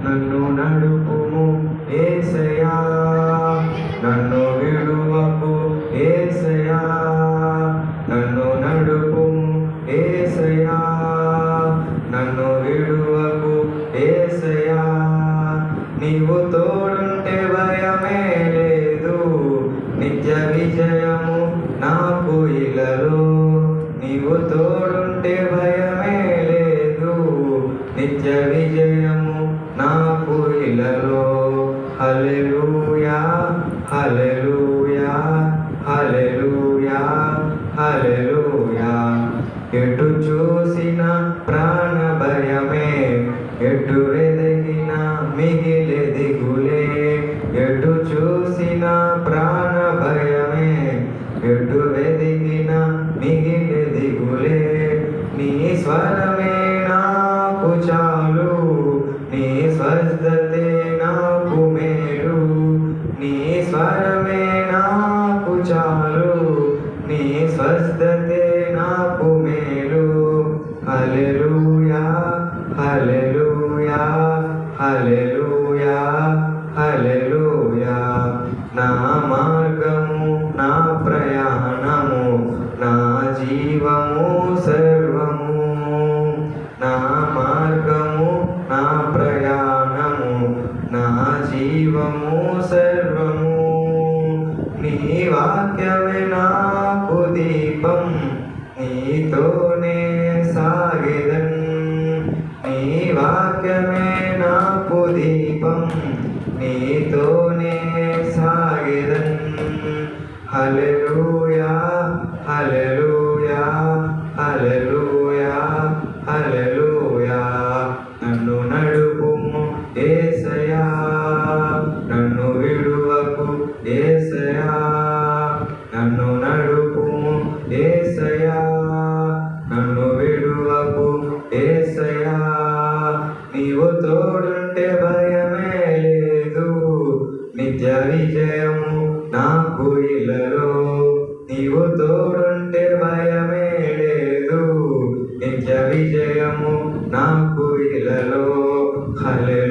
నన్ను నడుపుము యేసయ్యా, నన్ను విడువకు యేసయ్యా, నన్ను నడుపుము యేసయ్యా, నన్ను విడువకు యేసయ్యా. నీవు తోడుంటే భయమే లేదు, నిత్య విజయము నాకు ఇలలో. నీవు తోడుంటే భయమే లేదు, నిత్య విజయము నాకు ఇలలో. హల్లెలూయా హల్లెలూయా హల్లెలూయా హల్లెలూయా. ఎటు చూసిన ప్రాణ భయమే, ఎటు వెదకిన మిగిలే దిగులే. ఎటు చూసిన ప్రాణ భయమే, ఎటు వెదికిన మిగిలే దిగులే. నీ స్వరమే నాకు చాలు, నీ స్వస్థతే నాకు మేలు. నీ స్వరమే నాకు చాలు, నీ స్వస్థతే నాకు మేలు. హల్లెలూయా హల్లెలూయా హల్లెలూయా హల్లెలూయా. నా మార్గము నా ప్రయాణము, నా జీవము సర్వము. నా మార్గము నా ప్రయాణము, నా జీవము సర్వము. నీ వాక్యమే నాకు దీపం, నీతోనే సాగెదన్. నీ వాక్యమే నాకు దీపం, నీతోనే సాగెదన్. హల్లెలూయా హల్లెలూయా హల్లెలూయా హల్లెలూయా. నన్ను నడుపుము యేసయ్యా, నన్ను విడువకు యేసయ్యా, నన్ను నడుపుము యేసయ్యా, నన్ను విడువకు యేసయ్యా. నీవు తోడుంటే భయమే లేదు, నిత్య విజయము నాకు ఇలలో. నీవు తోడుంటే భయమే లేదు, నిత్య విజయము నాకు ఇలలో. హల్లెలూయా